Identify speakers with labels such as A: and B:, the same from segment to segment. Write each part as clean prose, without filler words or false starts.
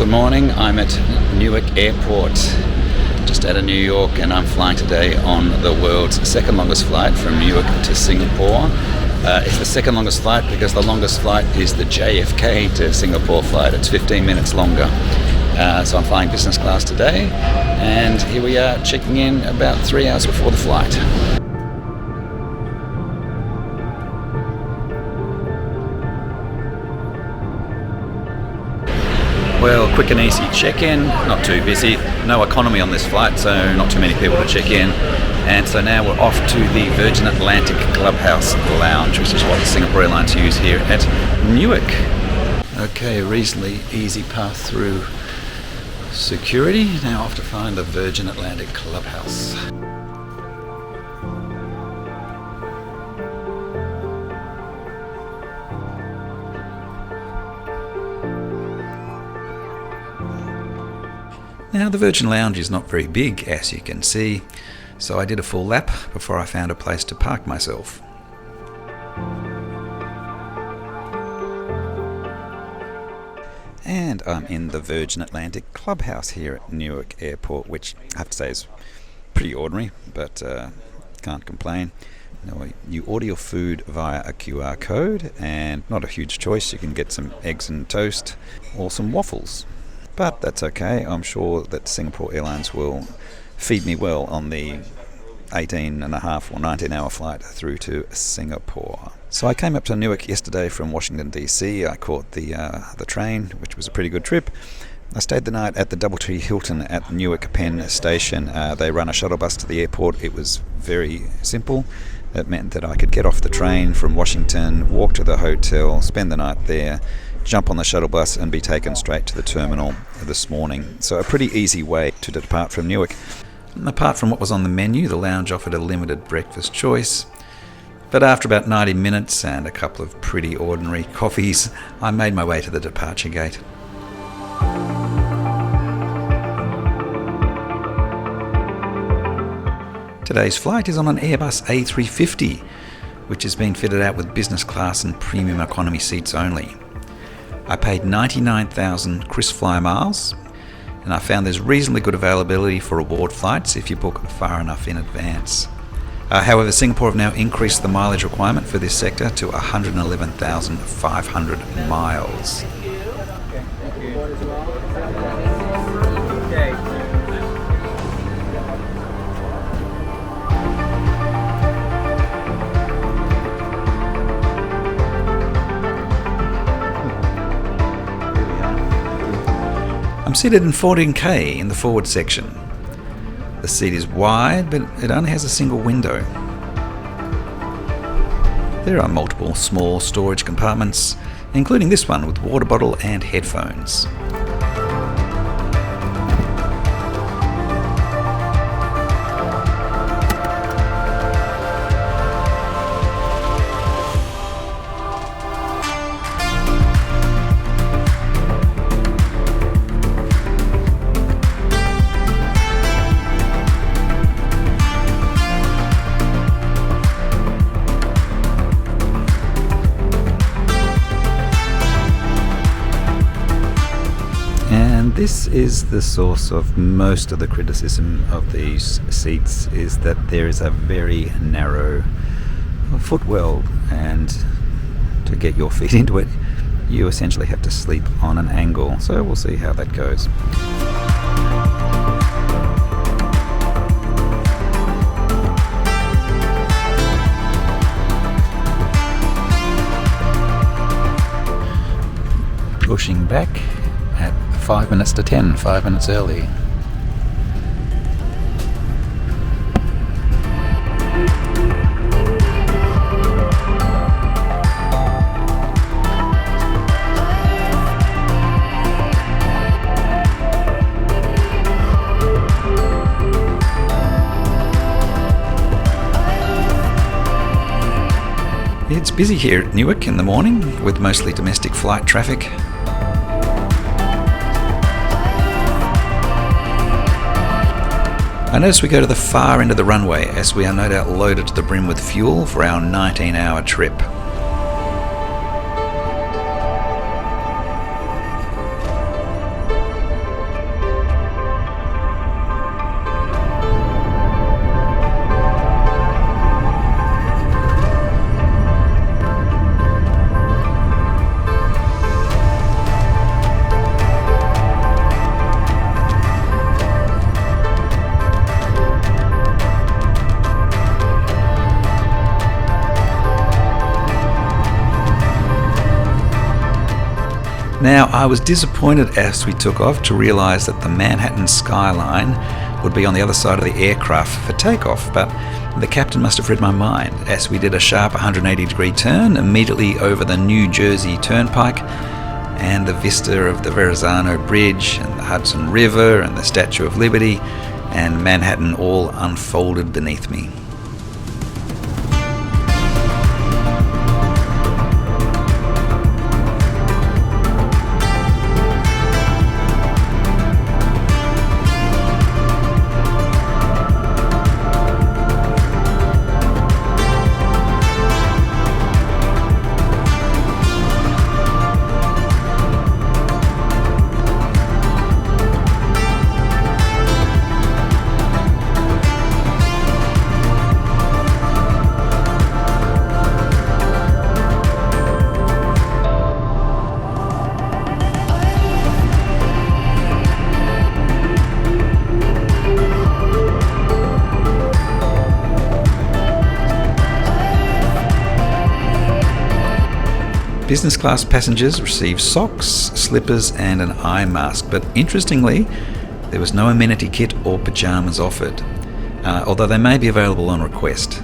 A: Good morning. I'm at Newark Airport, just out of New York, and I'm flying today on the world's second longest flight from Newark to Singapore. It's the second longest flight because the longest flight is the JFK to Singapore flight. It's 15 minutes longer. So I'm flying business class today, and here we are checking in about 3 hours before the flight. Well, quick and easy check-in, not too busy, no economy on this flight, so not too many people to check in. And so now we're off to the Virgin Atlantic Clubhouse Lounge, which is what the Singapore Airlines use here at Newark. Okay, reasonably easy path through security. Now off to find the Virgin Atlantic Clubhouse. Now the Virgin Lounge is not very big, as you can see, so I did a full lap before I found a place to park myself. And I'm in the Virgin Atlantic Clubhouse here at Newark Airport, which I have to say is pretty ordinary, but can't complain. Now, you order your food via a QR code, and not a huge choice. You can get some eggs and toast or some waffles. But that's okay. I'm sure that Singapore Airlines will feed me well on the 18.5 or 19-hour flight through to Singapore. So I came up to Newark yesterday from Washington DC. I caught the train, which was a pretty good trip. I stayed the night at the Doubletree Hilton at Newark Penn Station. They run a shuttle bus to the airport. It was very simple. It meant that I could get off the train from Washington, walk to the hotel, spend the night there, jump on the shuttle bus and be taken straight to the terminal this morning. So a pretty easy way to depart from Newark. And apart from what was on the menu, the lounge offered a limited breakfast choice. But after about 90 minutes and a couple of pretty ordinary coffees, I made my way to the departure gate. Today's flight is on an Airbus A350, which has been fitted out with business class and premium economy seats only. I paid 99,000 Krisflyer Miles, and I found there's reasonably good availability for reward flights if you book far enough in advance. However, Singapore have now increased the mileage requirement for this sector to 111,500 miles. I'm seated in 14K in the forward section. The seat is wide, but it only has a single window. There are multiple small storage compartments, including this one with water bottle and headphones. This is the source of most of the criticism of these seats, is that there is a very narrow footwell, and to get your feet into it you essentially have to sleep on an angle. So we'll see how that goes. Pushing back at 5 minutes to 10, 5 minutes early. It's busy here at Newark in the morning with mostly domestic flight traffic. I notice we go to the far end of the runway as we are no doubt loaded to the brim with fuel for our 19-hour trip. Now, I was disappointed as we took off to realise that the Manhattan skyline would be on the other side of the aircraft for takeoff, but the captain must have read my mind as we did a sharp 180-degree turn immediately over the New Jersey Turnpike, and the vista of the Verrazano Bridge and the Hudson River and the Statue of Liberty and Manhattan all unfolded beneath me. Business class passengers received socks, slippers and an eye mask, but interestingly there was no amenity kit or pyjamas offered, although they may be available on request.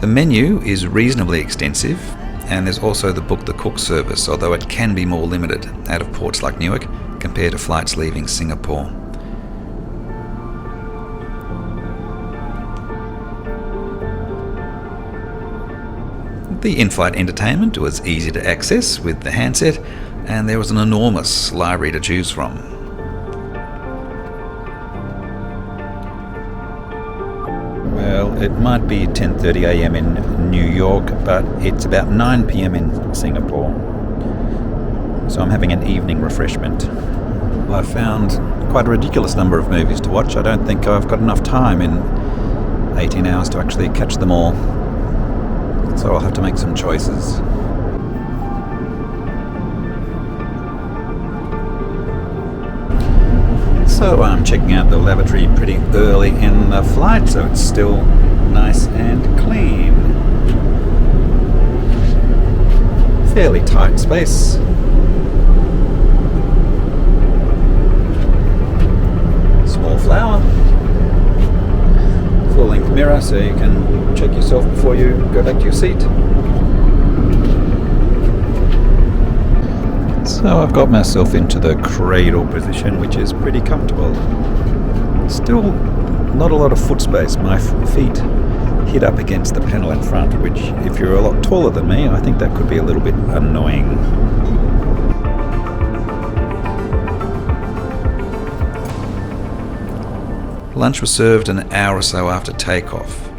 A: The menu is reasonably extensive, and there's also the book the cook service, although it can be more limited out of ports like Newark compared to flights leaving Singapore. The in-flight entertainment was easy to access with the handset, and there was an enormous library to choose from. Well, it might be 10:30 a.m. in New York, but it's about 9 p.m. in Singapore. So I'm having an evening refreshment. I found quite a ridiculous number of movies to watch. I don't think I've got enough time in 18 hours to actually catch them all. So I'll have to make some choices. So I'm checking out the lavatory pretty early in the flight, so it's still nice and clean. Fairly tight space. Small flower. Full-length mirror so you can check yourself before you go back to your seat. So I've got myself into the cradle position, which is pretty comfortable. Still not a lot of foot space. My feet hit up against the panel in front, which if you're a lot taller than me, I think that could be a little bit annoying. Lunch was served an hour or so after takeoff.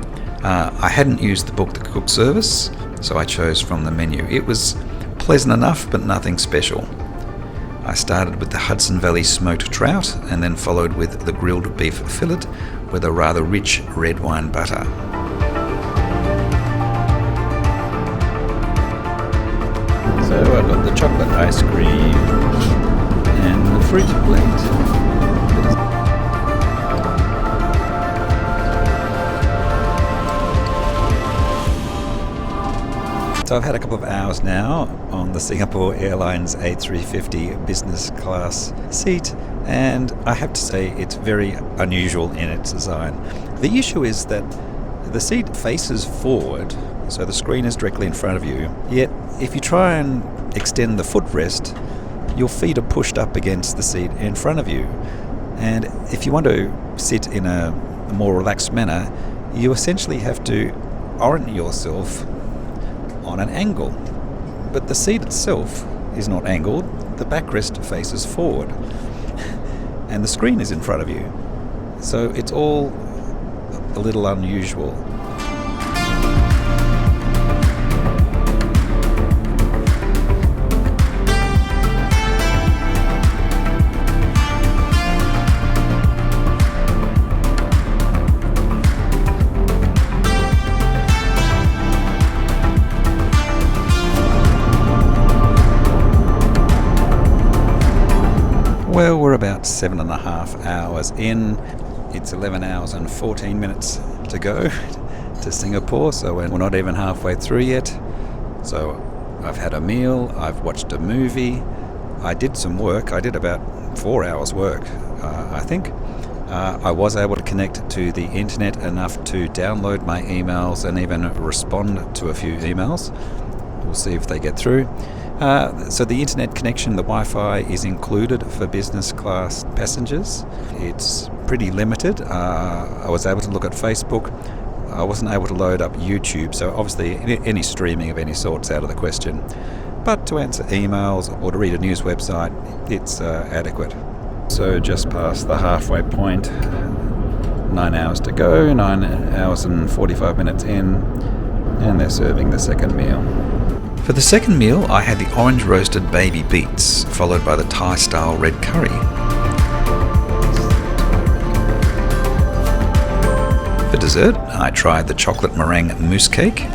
A: I hadn't used the book the cook service, so I chose from the menu. It was pleasant enough, but nothing special. I started with the Hudson Valley smoked trout and then followed with the grilled beef fillet with a rather rich red wine butter. So I've got the chocolate ice cream and the fruit plate. So I've had a couple of hours now on the Singapore Airlines A350 business class seat, and I have to say it's very unusual in its design. The issue is that the seat faces forward, so the screen is directly in front of you, yet if you try and extend the footrest, your feet are pushed up against the seat in front of you. And if you want to sit in a more relaxed manner, you essentially have to orient yourself on an angle, but the seat itself is not angled. The backrest faces forward and the screen is in front of you, so it's all a little unusual. Well, we're about 7.5 hours in. It's 11 hours and 14 minutes to go to Singapore, so we're not even halfway through yet. So I've had a meal, I've watched a movie, I did some work. I did about 4 hours work, I think. I was able to connect to the internet enough to download my emails and even respond to a few emails. We'll see if they get through. So the internet connection, the Wi-Fi, is included for business class passengers. It's pretty limited. I was able to look at Facebook. I wasn't able to load up YouTube, so obviously any streaming of any sort's out of the question. But to answer emails or to read a news website, it's adequate. So just past the halfway point, 9 hours to go, 9 hours and 45 minutes in, and they're serving the second meal. For the second meal, I had the orange roasted baby beets, followed by the Thai-style red curry. For dessert, I tried the chocolate meringue mousse cake.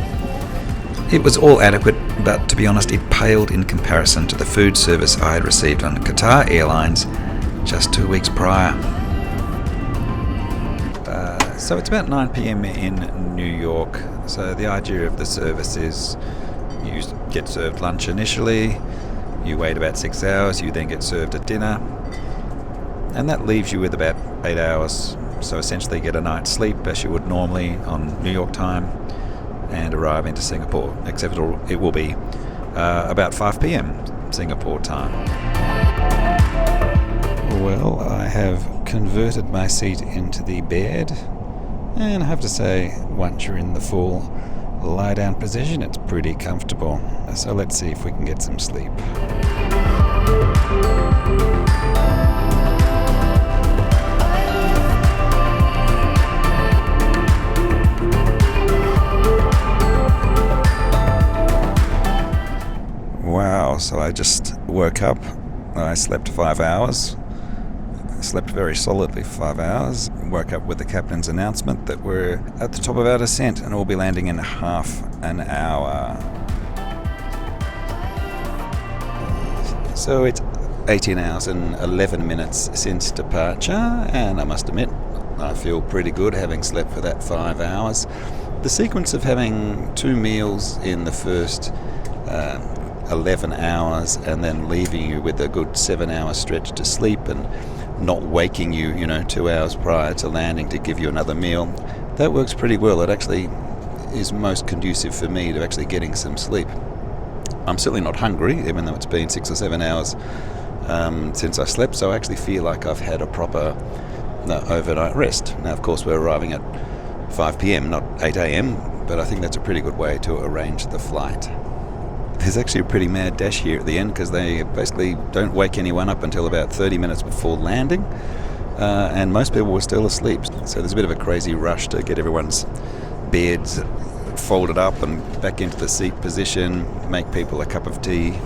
A: It was all adequate, but to be honest, it paled in comparison to the food service I had received on Qatar Airlines just 2 weeks prior. So it's about 9 p.m. in New York. So the idea of the service is you get served lunch initially, you wait about 6 hours, you then get served a dinner, and that leaves you with about 8 hours. So essentially you get a night's sleep as you would normally on New York time and arrive into Singapore, except it will be about 5 p.m. Singapore time. Well, I have converted my seat into the bed, and I have to say, once you're in the full lie-down position, it's pretty comfortable. So let's see if we can get some sleep. Wow, so I just woke up. I slept 5 hours. I slept very solidly for 5 hours. Woke up with the captain's announcement that we're at the top of our descent and we'll be landing in half an hour. So it's 18 hours and 11 minutes since departure, and I must admit, I feel pretty good having slept for that 5 hours. The sequence of having 2 meals in the first 11 hours and then leaving you with a good 7-hour stretch to sleep and not waking you, 2 hours prior to landing to give you another meal, that works pretty well. It actually is most conducive for me to actually getting some sleep. I'm certainly not hungry, even though it's been 6 or 7 hours since I slept, so I actually feel like I've had a proper overnight rest. Now, of course, we're arriving at 5 p.m, not 8 a.m, but I think that's a pretty good way to arrange the flight. There's actually a pretty mad dash here at the end because they basically don't wake anyone up until about 30 minutes before landing, and most people were still asleep. So there's a bit of a crazy rush to get everyone's beds folded up and back into the seat position, make people a cup of tea.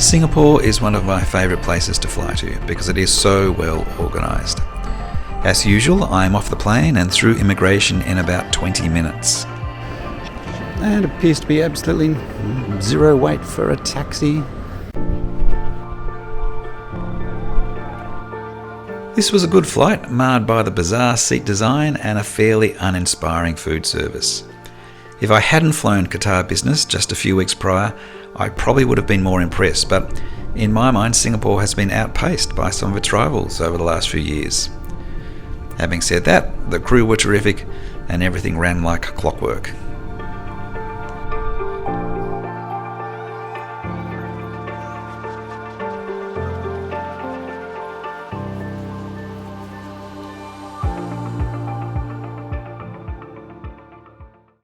A: Singapore is one of my favourite places to fly to because it is so well organised. As usual, I'm off the plane and through immigration in about 20 minutes. And it appears to be absolutely zero wait for a taxi. This was a good flight, marred by the bizarre seat design and a fairly uninspiring food service. If I hadn't flown Qatar business just a few weeks prior, I probably would have been more impressed, but in my mind Singapore has been outpaced by some of its rivals over the last few years. Having said that, the crew were terrific and everything ran like clockwork.